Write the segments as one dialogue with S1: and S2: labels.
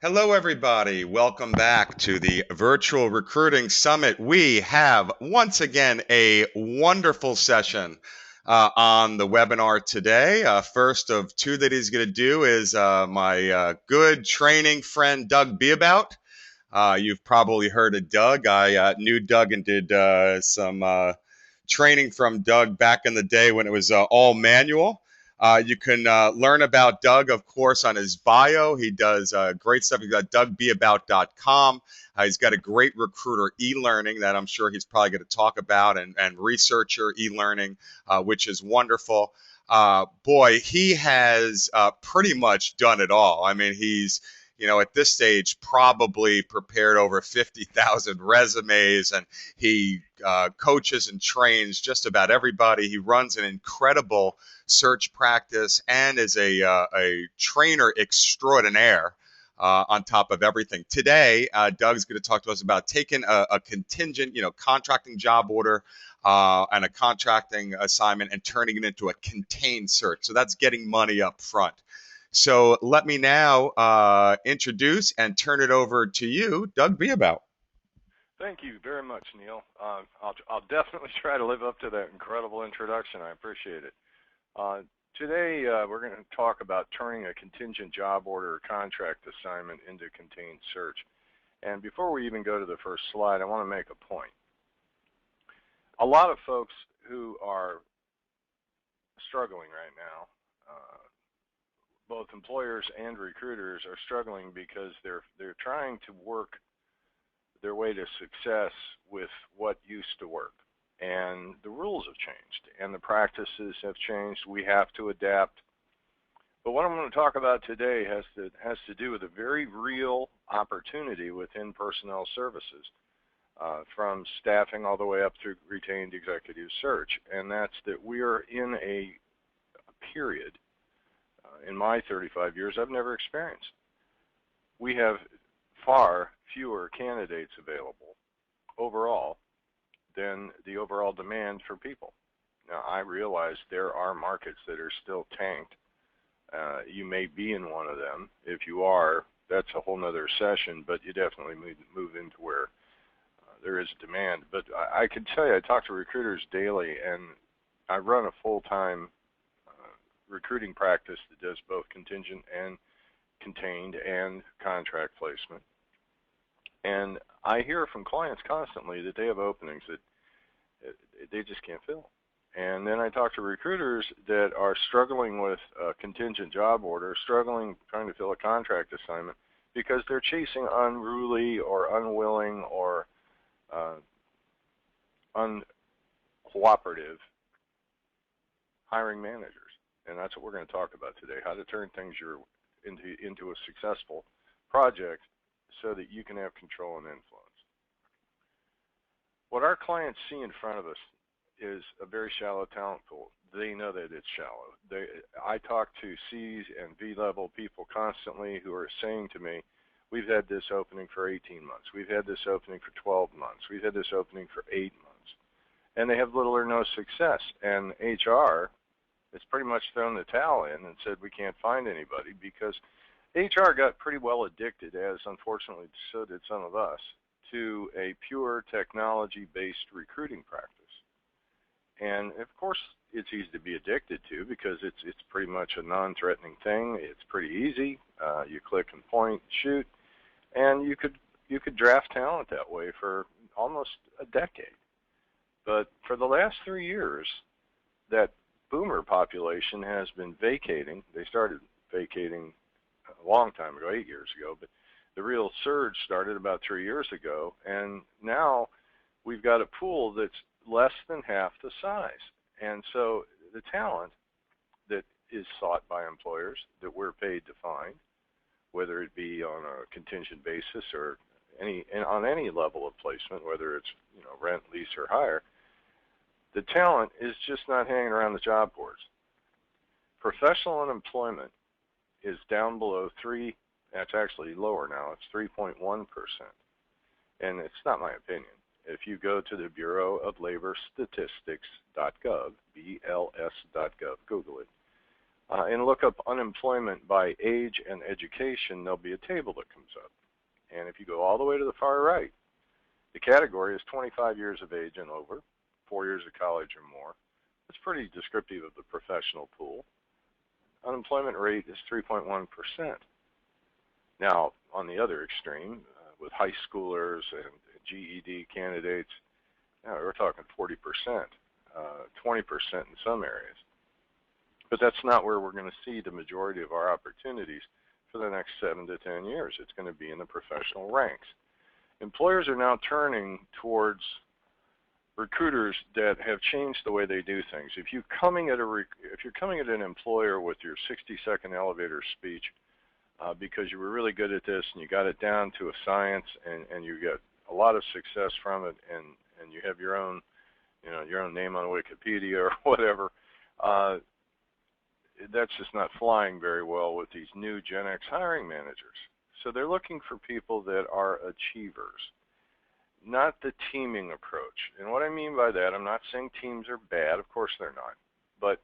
S1: Hello, everybody. Welcome back to the Virtual Recruiting Summit. We have once again a wonderful session on the webinar today. First of two that he's going to do is my good training friend, Doug Beabout. You've probably heard of Doug. I knew Doug and did some training from Doug back in the day when it was all manual. You can learn about Doug, of course, on his bio. He does great stuff. He's got dougbeabout.com. He's got a great recruiter e-learning that I'm sure he's probably going to talk about, and researcher e-learning, which is wonderful. Boy, he has pretty much done it all. I mean, he's at this stage, probably prepared over 50,000 resumes, and he coaches and trains just about everybody. He runs an incredible search practice and is a trainer extraordinaire. On top of everything, today Doug's going to talk to us about taking a contingent, contracting job order and a contracting assignment and turning it into a contained search. So that's getting money up front. So let me now introduce and turn it over to you, Doug Beabout.
S2: Thank you very much, Neil. I'll definitely try to live up to that incredible introduction. I appreciate it. Today, we're going to talk about turning a contingent job order or contract assignment into contained search. And before we even go to the first slide, I want to make a point. A lot of folks who are struggling right now, both employers and recruiters, are struggling because they're trying to work their way to success with what used to work. And the rules have changed and the practices have changed. We have to adapt. But what I'm going to talk about today has to do with a very real opportunity within personnel services, from staffing all the way up through retained executive search. And that's that we are in a period in my 35 years I've never experienced. We have far fewer candidates available overall than the overall demand for people. Now, I realize there are markets that are still tanked. You may be in one of them. If you are, that's a whole nother session, but you definitely move into where there is demand. But I can tell you, I talk to recruiters daily, and I run a full-time recruiting practice that does both contingent and contained and contract placement. And I hear from clients constantly that they have openings that they just can't fill. And then I talk to recruiters that are struggling with a contingent job order, struggling trying to fill a contract assignment because they're chasing unruly or unwilling or uncooperative hiring managers. And that's what we're going to talk about today, how to turn things into a successful project so that you can have control and influence. What our clients see in front of us is a very shallow talent pool. They know that it's shallow. I talk to C and V-level people constantly who are saying to me, we've had this opening for 18 months. We've had this opening for 12 months. We've had this opening for 8 months. And they have little or no success. And HR has pretty much thrown the towel in and said we can't find anybody because HR got pretty well addicted, as unfortunately so did some of us, to a pure technology-based recruiting practice. And of course, it's easy to be addicted to because it's pretty much a non-threatening thing. It's pretty easy. You click and point, shoot, and you could draft talent that way for almost a decade. But for the last 3 years, that boomer population has been vacating. They started vacating a long time ago, 8 years ago, but the real surge started about 3 years ago, and now we've got a pool that's less than half the size. And so the talent that is sought by employers that we're paid to find, whether it be on a contingent basis or on any level of placement, whether it's rent, lease, or hire, the talent is just not hanging around the job boards. Professional unemployment is down below 3. That's actually lower now. It's 3.1%. And it's not my opinion. If you go to the Bureau of Labor Statistics.gov, BLS.gov, Google it, and look up unemployment by age and education, there'll be a table that comes up. And if you go all the way to the far right, the category is 25 years of age and over, 4 years of college or more. That's pretty descriptive of the professional pool. Unemployment rate is 3.1%. Now, on the other extreme, with high schoolers and GED candidates, we're talking 40%, 20% in some areas. But that's not where we're going to see the majority of our opportunities for the next 7 to 10 years. It's going to be in the professional ranks. Employers are now turning towards recruiters that have changed the way they do things. If you're coming at an employer with your 60-second elevator speech because you were really good at this and you got it down to a science and you get a lot of success from it and you have your own name on Wikipedia or whatever, that's just not flying very well with these new Gen X hiring managers. So they're looking for people that are achievers, not the teaming approach. And what I mean by that, I'm not saying teams are bad. Of course they're not. But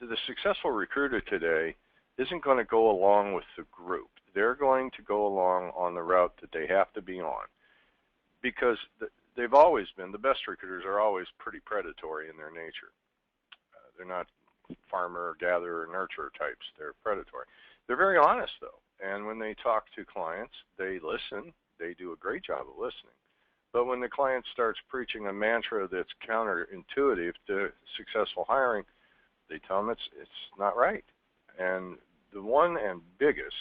S2: the successful recruiter today isn't going to go along with the group. They're going to go along on the route that they have to be on, because they've always been, the best recruiters are always pretty predatory in their nature. They're not farmer, gatherer, nurturer types. They're predatory. They're very honest, though. And when they talk to clients, they listen. They do a great job of listening. But when the client starts preaching a mantra that's counterintuitive to successful hiring, they tell them it's not right. And the one and biggest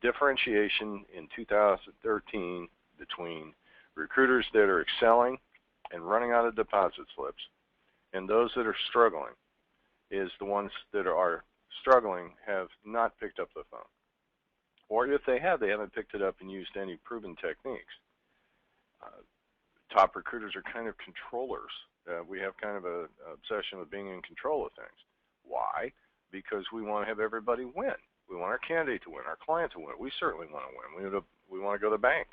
S2: differentiation in 2013 between recruiters that are excelling and running out of deposit slips and those that are struggling is the ones that are struggling have not picked up the phone. Or if they have, they haven't picked it up and used any proven techniques. Top recruiters are kind of controllers. We have kind of an obsession with being in control of things. Why? Because we want to have everybody win. We want our candidate to win, our client to win. We certainly want to win. We want to go to the bank.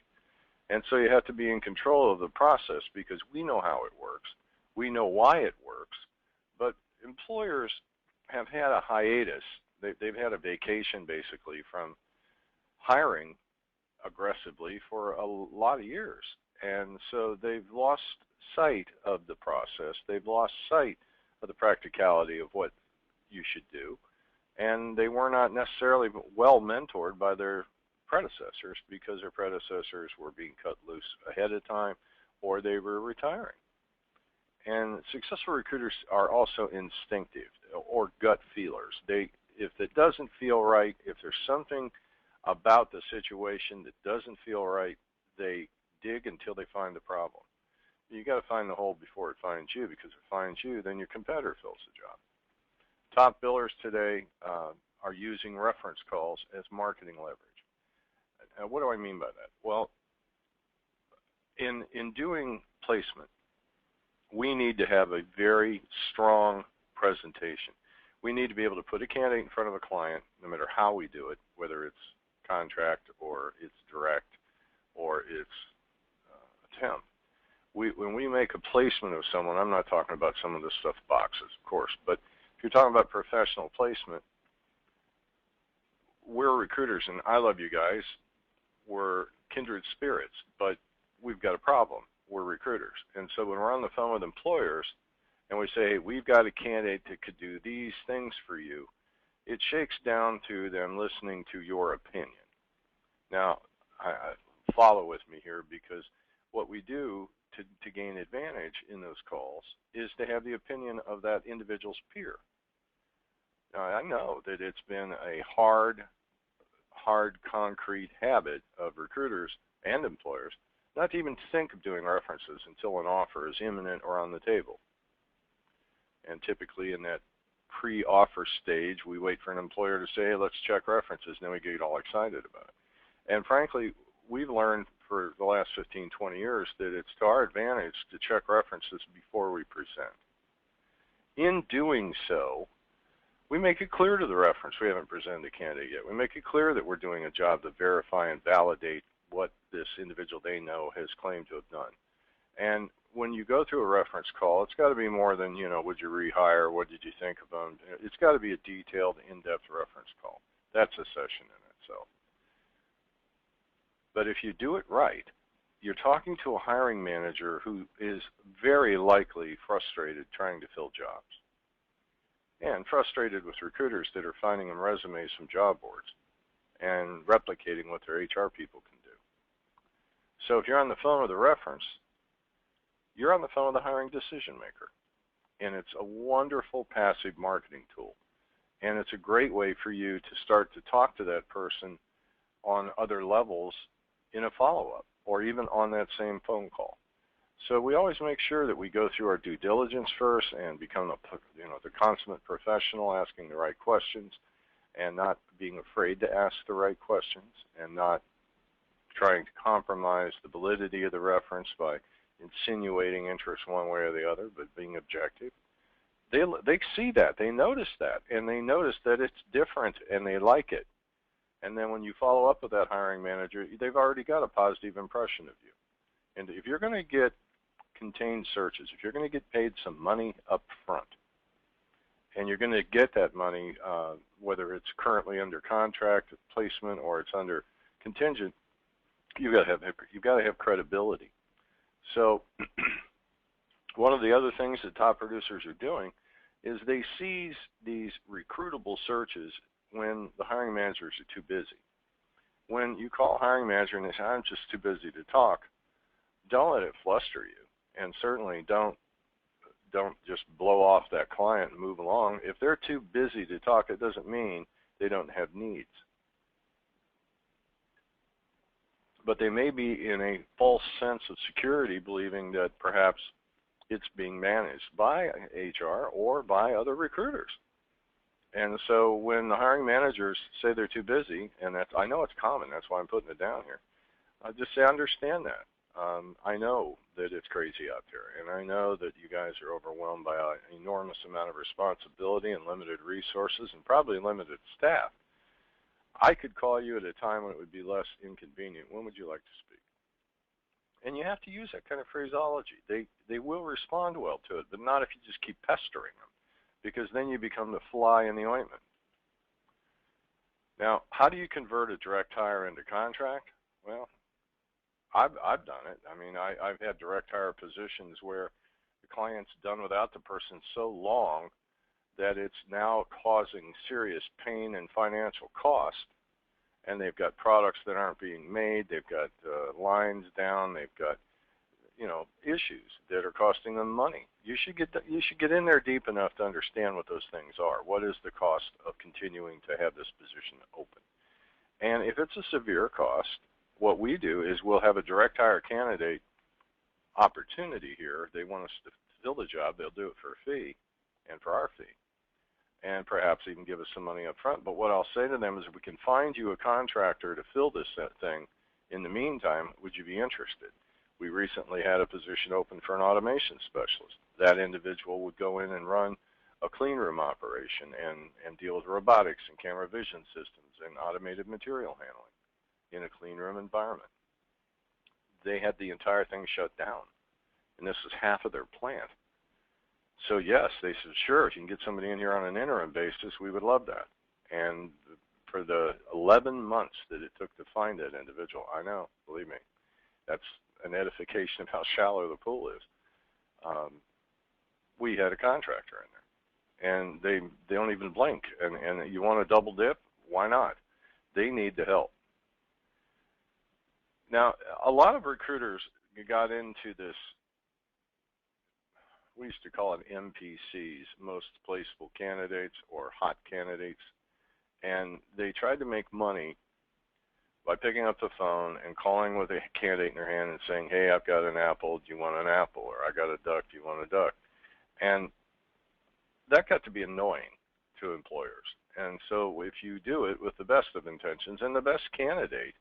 S2: And so you have to be in control of the process because we know how it works. We know why it works. But employers have had a hiatus. They've had a vacation, basically, from hiring aggressively for a lot of years. And so they've lost sight of the process. They've lost sight of the practicality of what you should do. And they were not necessarily well mentored by their predecessors because their predecessors were being cut loose ahead of time or they were retiring. And successful recruiters are also instinctive or gut feelers. If it doesn't feel right, if there's something about the situation that doesn't feel right, they dig until they find the problem. You got to find the hole before it finds you, because if it finds you, then your competitor fills the job. Top billers today are using reference calls as marketing leverage. What do I mean by that? Well, in doing placement, we need to have a very strong presentation. We need to be able to put a candidate in front of a client, no matter how we do it, whether it's contract or it's direct or it's temp. When we make a placement of someone, I'm not talking about some of the stuff boxes, of course, but if you're talking about professional placement, we're recruiters, and I love you guys. We're kindred spirits, but we've got a problem. We're recruiters. And so when we're on the phone with employers and we say, hey, we've got a candidate that could do these things for you, it shakes down to them listening to your opinion. Now, follow with me here, because what we do to gain advantage in those calls is to have the opinion of that individual's peer. Now, I know that it's been a hard, concrete habit of recruiters and employers not to even think of doing references until an offer is imminent or on the table. And typically in that pre-offer stage, we wait for an employer to say, hey, let's check references, and then we get all excited about it. And frankly, we've learned for the last 15, 20 years that it's to our advantage to check references before we present. In doing so, we make it clear to the reference we haven't presented a candidate yet. We make it clear that we're doing a job to verify and validate what this individual they know has claimed to have done. And when you go through a reference call, it's got to be more than, would you rehire? What did you think of them? It's got to be a detailed, in-depth reference call. That's a session in itself. But if you do it right, you're talking to a hiring manager who is very likely frustrated trying to fill jobs and frustrated with recruiters that are finding them resumes from job boards and replicating what their HR people can do. So if you're on the phone with a reference, you're on the phone with a hiring decision maker. And it's a wonderful passive marketing tool. And it's a great way for you to start to talk to that person on other levels in a follow-up or even on that same phone call. So we always make sure that we go through our due diligence first and become the consummate professional, asking the right questions and not being afraid to ask the right questions and not trying to compromise the validity of the reference by insinuating interest one way or the other, but being objective. They see that, they notice that, and they notice that it's different and they like it. And then when you follow up with that hiring manager, they've already got a positive impression of you. And if you're going to get contained searches, if you're going to get paid some money up front, and you're going to get that money, whether it's currently under contract, placement, or it's under contingent, you've got to have credibility. So one of the other things that top producers are doing is they seize these recruitable searches when the hiring managers are too busy. When you call a hiring manager and they say, I'm just too busy to talk, don't let it fluster you. And certainly don't just blow off that client and move along. If they're too busy to talk, it doesn't mean they don't have needs. But they may be in a false sense of security, believing that perhaps it's being managed by HR or by other recruiters. And so when the hiring managers say they're too busy, and I know it's common, that's why I'm putting it down here, I just say, I understand that. I know that it's crazy out there, and I know that you guys are overwhelmed by an enormous amount of responsibility and limited resources and probably limited staff. I could call you at a time when it would be less inconvenient. When would you like to speak? And you have to use that kind of phraseology. They will respond well to it, but not if you just keep pestering them, because then you become the fly in the ointment. Now, how do you convert a direct hire into contract? Well, I've done it. I mean, I've had direct hire positions where the client's done without the person so long that it's now causing serious pain and financial cost, and they've got products that aren't being made, they've got lines down, they've got issues that are costing them money. You should get in there deep enough to understand what those things are. What is the cost of continuing to have this position open? And if it's a severe cost, what we do is we'll have a direct hire candidate opportunity here. If they want us to fill the job, they'll do it for a fee and for our fee, and perhaps even give us some money up front. But what I'll say to them is, if we can find you a contractor to fill this thing in the meantime, would you be interested? We recently had a position open for an automation specialist. That individual would go in and run a clean room operation and deal with robotics and camera vision systems and automated material handling in a clean room environment. They had the entire thing shut down, and this was half of their plant. So yes, they said, sure, if you can get somebody in here on an interim basis, we would love that. And for the 11 months that it took to find that individual, I know, believe me, that's an edification of how shallow the pool is. We had a contractor in there, and they don't even blink. And you want to double dip? Why not? They need the help. Now, a lot of recruiters got into this, we used to call it MPCs, most placeable candidates or hot candidates, and they tried to make money by picking up the phone and calling with a candidate in their hand and saying, hey, I've got an apple, do you want an apple? Or I got a duck, do you want a duck? And that got to be annoying to employers. And so if you do it with the best of intentions and the best candidate,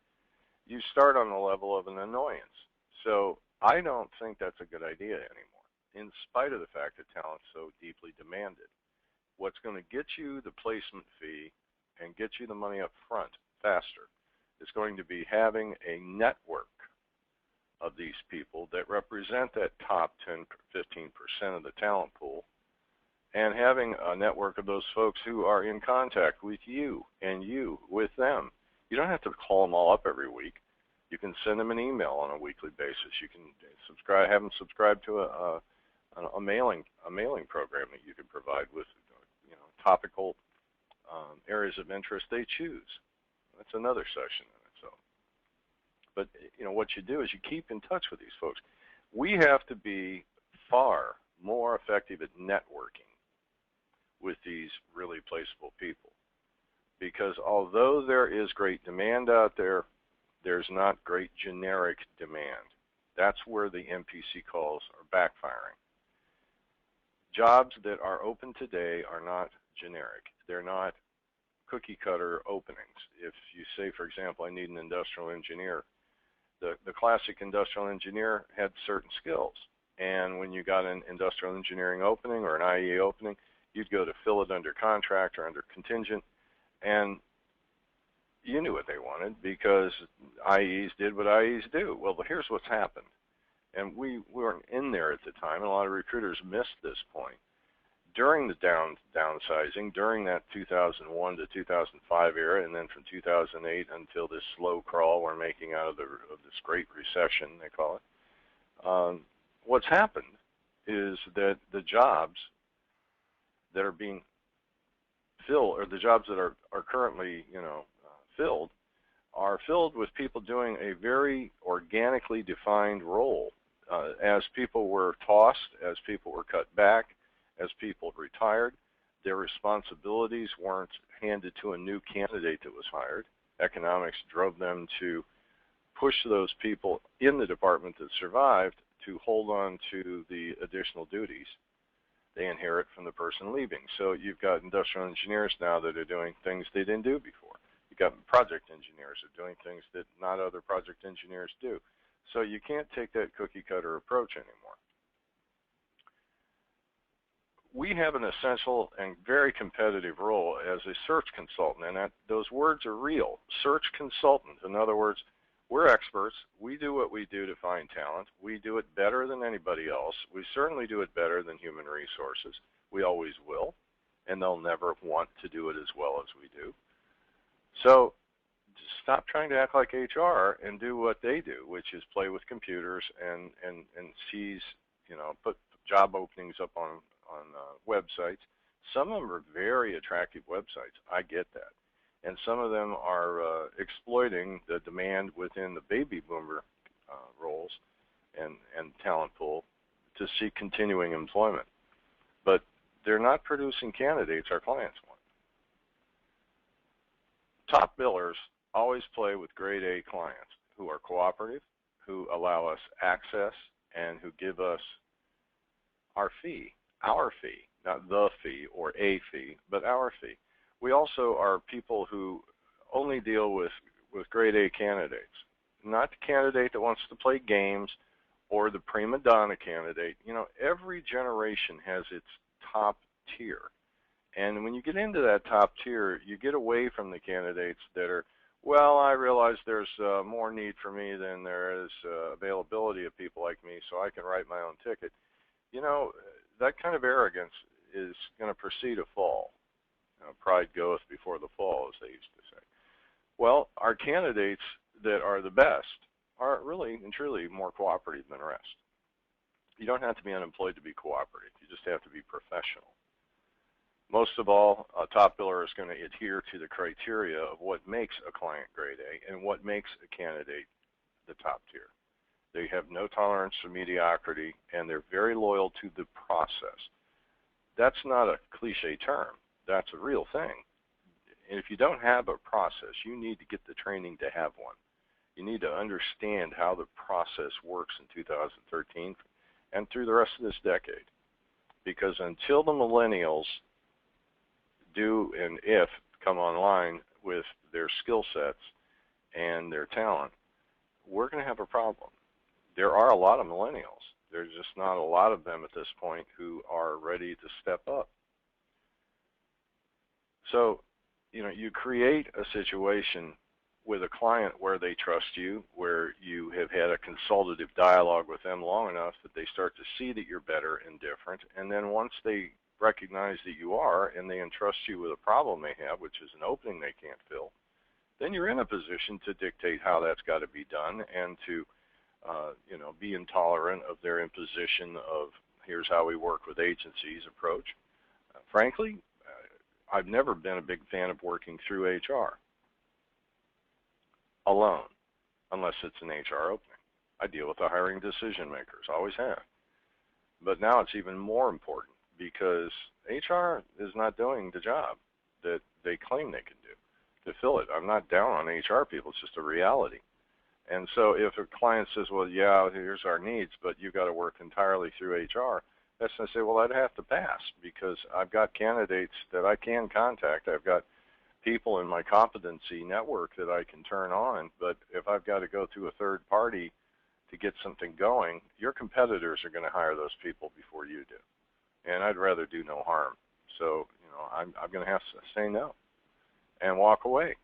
S2: you start on the level of an annoyance. So I don't think that's a good idea anymore, in spite of the fact that talent's so deeply demanded. What's going to get you the placement fee and get you the money up front faster is going to be having a network of these people that represent that top 10, 15% of the talent pool, and having a network of those folks who are in contact with you and you with them. You don't have to call them all up every week. You can send them an email on a weekly basis. You can have them subscribe to a mailing program that you can provide with topical areas of interest they choose. That's another session in itself. But what you do is you keep in touch with these folks. We have to be far more effective at networking with these really placeable people, because although there is great demand out there, there's not great generic demand. That's where the MPC calls are backfiring. Jobs that are open today are not generic. They're not cookie cutter openings. If you say, for example, I need an industrial engineer, the classic industrial engineer had certain skills. And when you got an industrial engineering opening or an IE opening, you'd go to fill it under contract or under contingent, and you knew what they wanted because IEs did what IEs do. Well, here's what's happened. And we weren't in there at the time, and a lot of recruiters missed this point. During the downsizing, during that 2001 to 2005 era, and then from 2008 until this slow crawl we're making out of this Great Recession, they call it, what's happened is that the jobs that are being filled, or the jobs that are currently filled, are filled with people doing a very organically defined role. As people were tossed, as people were cut back, as people retired, their responsibilities weren't handed to a new candidate that was hired. Economics drove them to push those people in the department that survived to hold on to the additional duties they inherit from the person leaving. So you've got industrial engineers now that are doing things they didn't do before. You've got project engineers that are doing things that not other project engineers do. So you can't take that cookie cutter approach anymore. We have an essential and very competitive role as a search consultant, and those words are real. Search consultant, in other words, we're experts. We do what we do to find talent. We do it better than anybody else. We certainly do it better than human resources. We always will, and they'll never want to do it as well as we do. So just stop trying to act like HR and do what they do, which is play with computers and seize, put job openings up on websites. Some of them are very attractive websites. I get that. And some of them are exploiting the demand within the baby boomer roles and talent pool to seek continuing employment. But they're not producing candidates our clients want. Top billers always play with grade A clients who are cooperative, who allow us access, and who give us our fee, not the fee or a fee, but our fee. We also are people who only deal with grade A candidates, not the candidate that wants to play games or the prima donna candidate. Every generation has its top tier. And when you get into that top tier, you get away from the candidates that are, well, I realize there's more need for me than there is availability of people like me, so I can write my own ticket. That kind of arrogance is going to precede a fall. Pride goeth before the fall, as they used to say. Well, our candidates that are the best are really and truly more cooperative than the rest. You don't have to be unemployed to be cooperative. You just have to be professional. Most of all, a top biller is going to adhere to the criteria of what makes a client grade A and what makes a candidate the top tier. They have no tolerance for mediocrity, and they're very loyal to the process. That's not a cliche term. That's a real thing. And if you don't have a process, you need to get the training to have one. You need to understand how the process works in 2013 and through the rest of this decade. Because until the millennials do and if come online with their skill sets and their talent, we're going to have a problem. There are a lot of millennials. There's just not a lot of them at this point who are ready to step up. So, you create a situation with a client where they trust you, where you have had a consultative dialogue with them long enough that they start to see that you're better and different, and then once they recognize that you are and they entrust you with a problem they have, which is an opening they can't fill, then you're in a position to dictate how that's got to be done and to be intolerant of their imposition of here's how we work with agencies approach. Frankly, I've never been a big fan of working through HR alone, unless it's an HR opening. I deal with the hiring decision makers, always have. But now it's even more important because HR is not doing the job that they claim they can do to fill it. I'm not down on HR people, it's just a reality. And so if a client says, well, yeah, here's our needs, but you've got to work entirely through HR, that's going to say, well, I'd have to pass because I've got candidates that I can contact. I've got people in my competency network that I can turn on, but if I've got to go through a third party to get something going, your competitors are going to hire those people before you do. And I'd rather do no harm. So, I'm going to have to say no and walk away.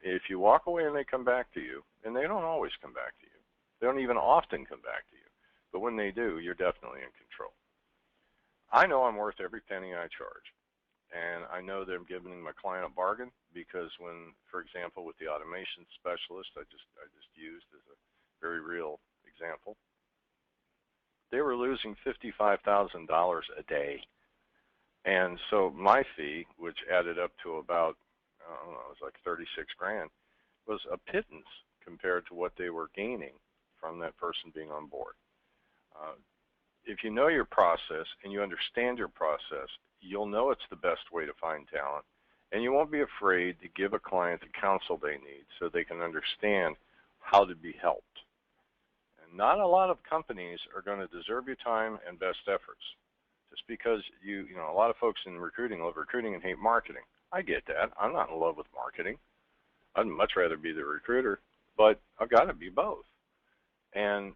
S2: If you walk away and they come back to you, and they don't always come back to you, they don't even often come back to you, but when they do, you're definitely in control. I know I'm worth every penny I charge, and I know that I'm giving my client a bargain because when, for example, with the automation specialist I just used as a very real example, they were losing $55,000 a day, and so my fee, which added up to about, I don't know, it was like 36 grand, was a pittance compared to what they were gaining from that person being on board. If you know your process and you understand your process, you'll know it's the best way to find talent, and you won't be afraid to give a client the counsel they need so they can understand how to be helped. And not a lot of companies are going to deserve your time and best efforts. Just because a lot of folks in recruiting love recruiting and hate marketing. I get that. I'm not in love with marketing. I'd much rather be the recruiter, but I've got to be both. And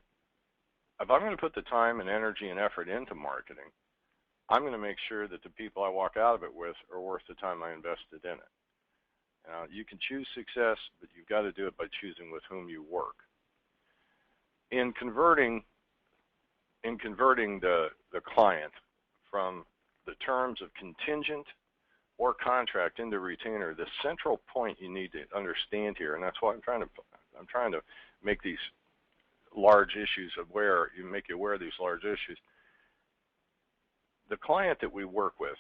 S2: if I'm going to put the time and energy and effort into marketing, I'm going to make sure that the people I walk out of it with are worth the time I invested in it. Now, you can choose success, but you've got to do it by choosing with whom you work. In converting the client from the terms of contingent or contract into retainer, the central point you need to understand here, and that's why I'm trying to make these large issues make you aware of these large issues. The client that we work with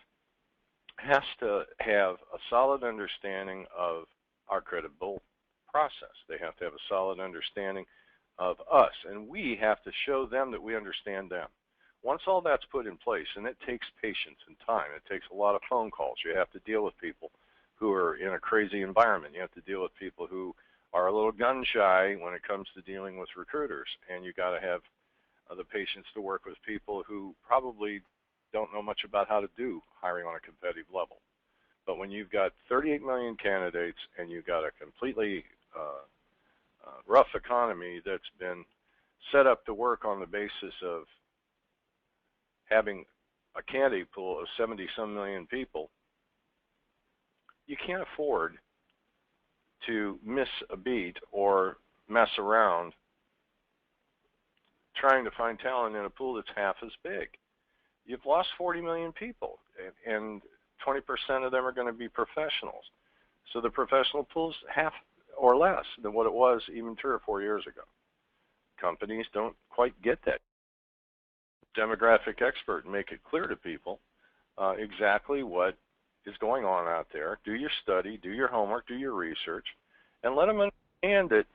S2: has to have a solid understanding of our credible process. They have to have a solid understanding of us, and we have to show them that we understand them. Once all that's put in place, and it takes patience and time, it takes a lot of phone calls. You have to deal with people who are in a crazy environment. You have to deal with people who are a little gun shy when it comes to dealing with recruiters, and you got to have the patience to work with people who probably don't know much about how to do hiring on a competitive level. But when you've got 38 million candidates and you've got a completely rough economy that's been set up to work on the basis of having a candidate pool of 70-some million people, you can't afford to miss a beat or mess around trying to find talent in a pool that's half as big. You've lost 40 million people, and 20% of them are going to be professionals. So the professional pool's half or less than what it was even 3 or 4 years ago. Companies don't quite get that demographic expert and make it clear to people exactly what is going on out there. Do your study, do your homework, do your research, and let them understand that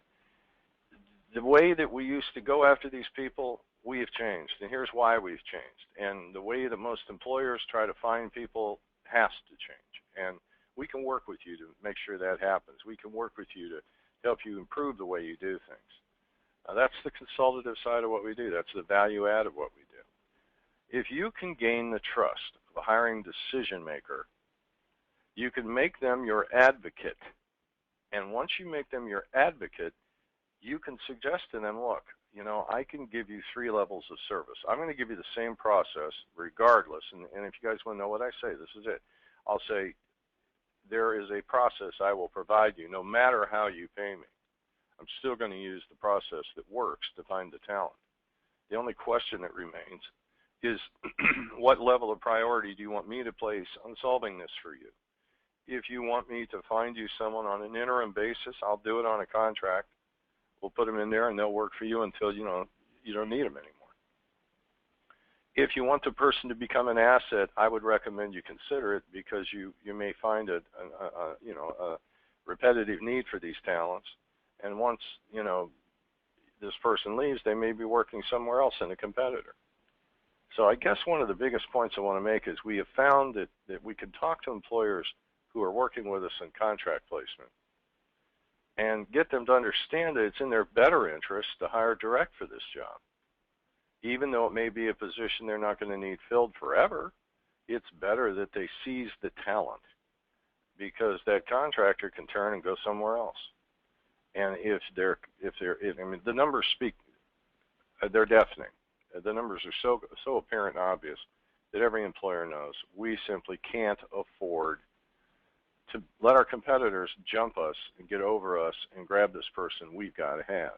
S2: the way that we used to go after these people, we have changed, and here's why we've changed. And the way that most employers try to find people has to change. And we can work with you to make sure that happens. We can work with you to help you improve the way you do things. That's the consultative side of what we do. That's the value add of what we do. If you can gain the trust of a hiring decision maker, you can make them your advocate. And once you make them your advocate, you can suggest to them, look, I can give you 3 levels of service. I'm going to give you the same process regardless. And if you guys want to know what I say, this is it. I'll say, there is a process I will provide you no matter how you pay me. I'm still going to use the process that works to find the talent. The only question that remains is what level of priority do you want me to place on solving this for you? If you want me to find you someone on an interim basis, I'll do it on a contract. We'll put them in there and they'll work for you until you don't need them anymore. If you want the person to become an asset, I would recommend you consider it, because you may find a repetitive need for these talents, and once this person leaves, they may be working somewhere else in a competitor. So I guess one of the biggest points I want to make is we have found that we can talk to employers who are working with us in contract placement and get them to understand that it's in their better interest to hire direct for this job. Even though it may be a position they're not going to need filled forever, it's better that they seize the talent, because that contractor can turn and go somewhere else. And if the numbers speak, they're deafening. The numbers are so apparent and obvious that every employer knows we simply can't afford to let our competitors jump us and get over us and grab this person we've got to have.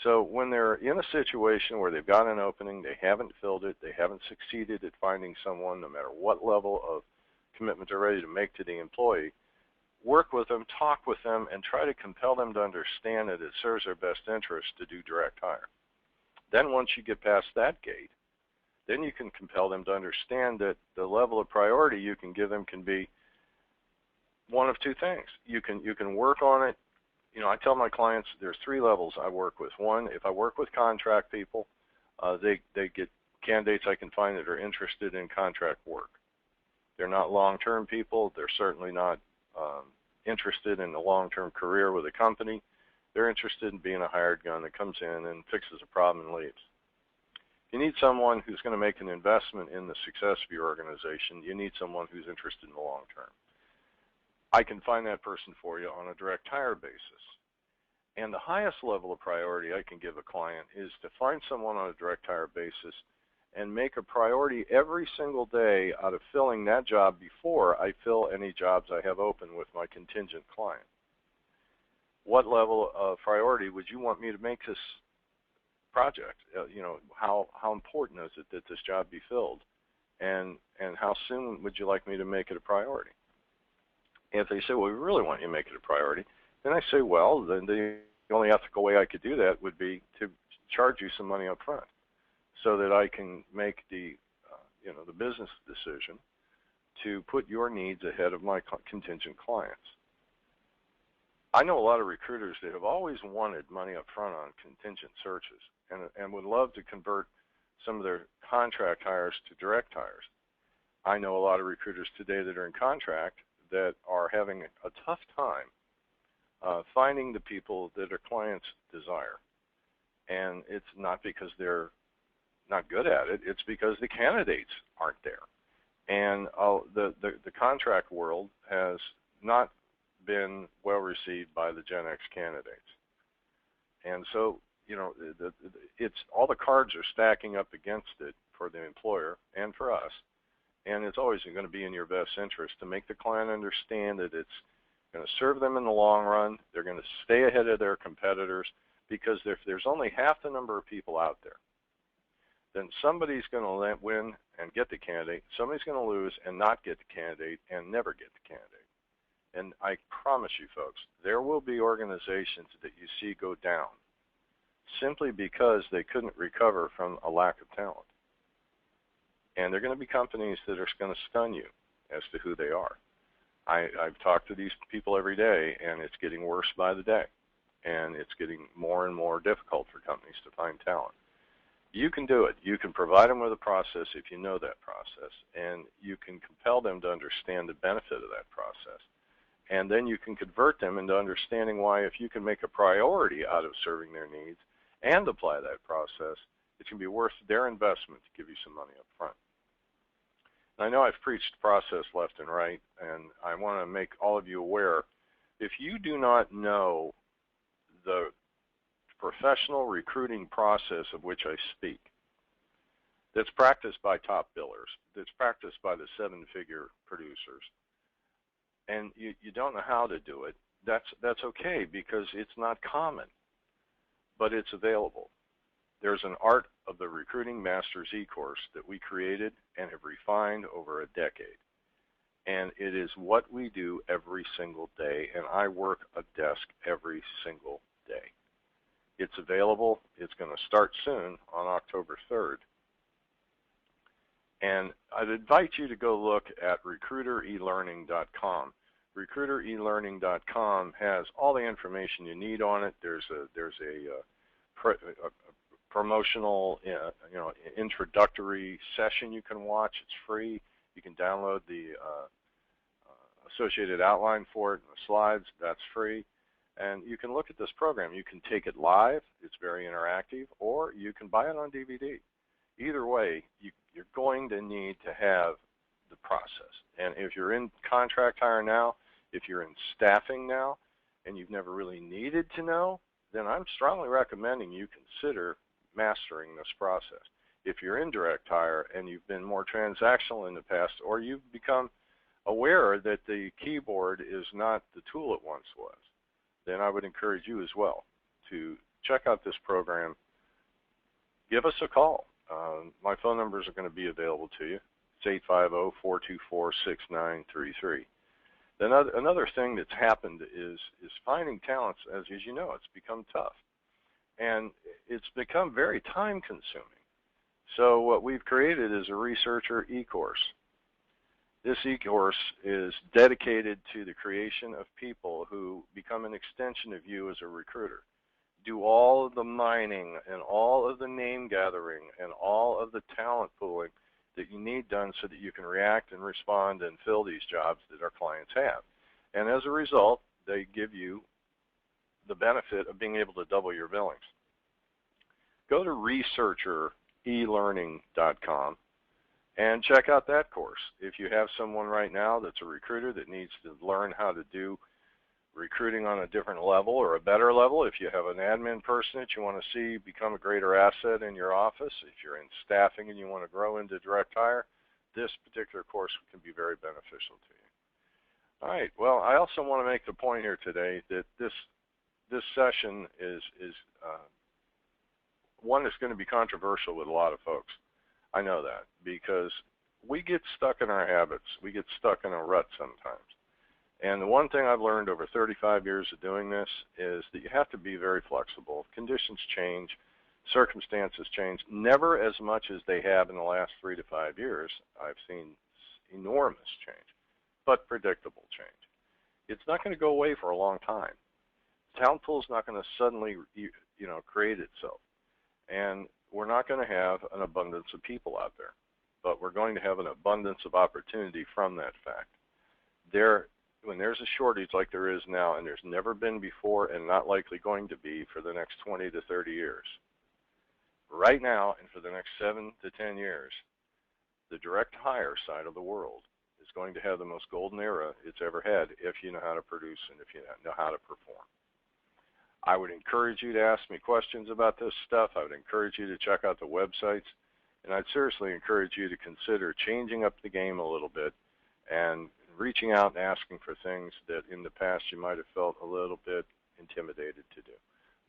S2: So when they're in a situation where they've got an opening, they haven't filled it, they haven't succeeded at finding someone, no matter what level of commitment they're ready to make to the employee, work with them, talk with them, and try to compel them to understand that it serves their best interest to do direct hire. Then once you get past that gate, then you can compel them to understand that the level of priority you can give them can be one of two things. You can work on it. I tell my clients there's three levels I work with. One, if I work with contract people, they get candidates I can find that are interested in contract work. They're not long-term people. They're certainly not interested in a long-term career with a company. They're interested in being a hired gun that comes in and fixes a problem and leaves. You need someone who's going to make an investment in the success of your organization. You need someone who's interested in the long term. I can find that person for you on a direct hire basis. And the highest level of priority I can give a client is to find someone on a direct hire basis and make a priority every single day out of filling that job before I fill any jobs I have open with my contingent client. What level of priority would you want me to make this project? How important is it that this job be filled? And how soon would you like me to make it a priority? And if they say, well, we really want you to make it a priority, then I say, well, then the only ethical way I could do that would be to charge you some money up front so that I can make the business decision to put your needs ahead of my contingent clients. I know a lot of recruiters that have always wanted money up front on contingent searches and would love to convert some of their contract hires to direct hires. I know a lot of recruiters today that are in contract that are having a tough time finding the people that their clients desire. And it's not because they're not good at it, it's because the candidates aren't there. And the contract world has not been well received by the Gen X candidates. And so, it's all the cards are stacking up against it for the employer and for us. And it's always going to be in your best interest to make the client understand that it's going to serve them in the long run. They're going to stay ahead of their competitors, because if there's only half the number of people out there, then somebody's going to win and get the candidate. Somebody's going to lose and not get the candidate and never get the candidate. And I promise you, folks, there will be organizations that you see go down simply because they couldn't recover from a lack of talent. And there are going to be companies that are going to stun you as to who they are. I've talked to these people every day, and it's getting worse by the day. And it's getting more and more difficult for companies to find talent. You can do it. You can provide them with a process if you know that process, and you can compel them to understand the benefit of that process. And then you can convert them into understanding why, if you can make a priority out of serving their needs and apply that process, it can be worth their investment to give you some money up front. And I know I've preached process left and right, and I want to make all of you aware, if you do not know the professional recruiting process of which I speak, that's practiced by top billers, that's practiced by the seven-figure producers, and you don't know how to do it, that's okay, because it's not common. but it's available. There's an Art of the Recruiting Masters e-course that we created and have refined over a decade. And it is what we do every single day, and I work a desk every single day. It's available. It's going to start soon on October 3rd. And I'd invite you to go look at recruiterelearning.com. Recruiterelearning.com has all the information you need on it. There's a promotional, introductory session you can watch. It's free. You can download the associated outline for it and the slides. That's free. And you can look at this program. You can take it live. It's very interactive. Or you can buy it on DVD. Either way, you're going to need to have the process. And if you're in contract hire now, if you're in staffing now, and you've never really needed to know, then I'm strongly recommending you consider mastering this process. If you're in direct hire and you've been more transactional in the past, or you've become aware that the keyboard is not the tool it once was, then I would encourage you as well to check out this program. Give us a call. My phone numbers are going to be available to you. It's 850-424-6933. Another thing that's happened is finding talents. As you know, it's become tough. And it's become very time consuming. So what we've created is a researcher e-course. This e-course is dedicated to the creation of people who become an extension of you as a recruiter. Do all of the mining and all of the name gathering and all of the talent pooling that you need done so that you can react and respond and fill these jobs that our clients have. And as a result, they give you the benefit of being able to double your billings. Go to researcherelearning.com and check out that course. If you have someone right now that's a recruiter that needs to learn how to do recruiting on a different level or a better level, if you have an admin person that you want to see become a greater asset in your office, if you're in staffing and you want to grow into direct hire, this particular course can be very beneficial to you. All right, well, I also want to make the point here today that this session is one that's going to be controversial with a lot of folks. I know that because we get stuck in our habits. We get stuck in a rut sometimes. And the one thing I've learned over 35 years of doing this is that you have to be very flexible. Conditions change, circumstances change, never as much as they have in the last 3 to 5 years. I've seen enormous change, but predictable change. It's not going to go away for a long time. Talent pool is not going to suddenly, create itself. And we're not going to have an abundance of people out there, but we're going to have an abundance of opportunity from that fact. When there's a shortage like there is now, and there's never been before and not likely going to be for the next 20 to 30 years, right now and for the next 7 to 10 years, the direct hire side of the world is going to have the most golden era it's ever had if you know how to produce and if you know how to perform. I would encourage you to ask me questions about this stuff. I would encourage you to check out the websites, and I'd seriously encourage you to consider changing up the game a little bit and reaching out and asking for things that in the past you might have felt a little bit intimidated to do.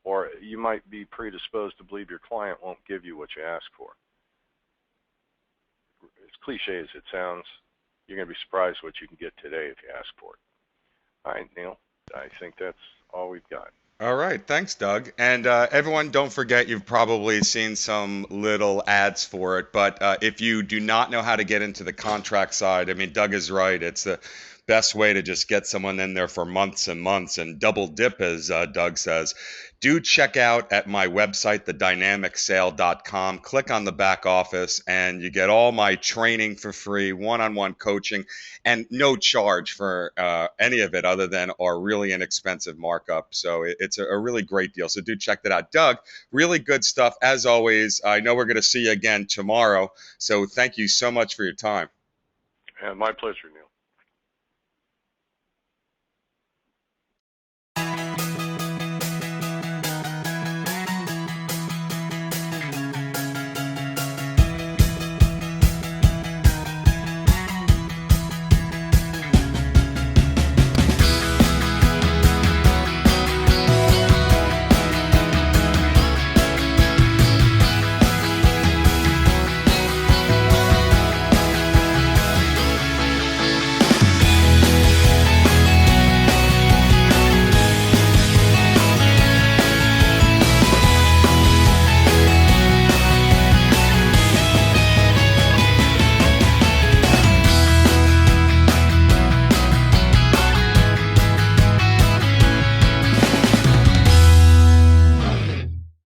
S2: Or you might be predisposed to believe your client won't give you what you ask for. As cliche as it sounds, you're going to be surprised what you can get today if you ask for it. All right, Neil, I think that's all we've got.
S1: All right, thanks, Doug. And everyone, don't forget you've probably seen some little ads for it. But if you do not know how to get into the contract side, I mean, Doug is right. It's the best way to just get someone in there for months and months and double dip, as Doug says. Do check out at my website, thedynamicsale.com. Click on the back office, and you get all my training for free, one-on-one coaching, and no charge for any of it other than our really inexpensive markup. So it's a really great deal. So do check that out. Doug, really good stuff. As always, I know we're going to see you again tomorrow. So thank you so much for your time.
S2: My pleasure, Neil.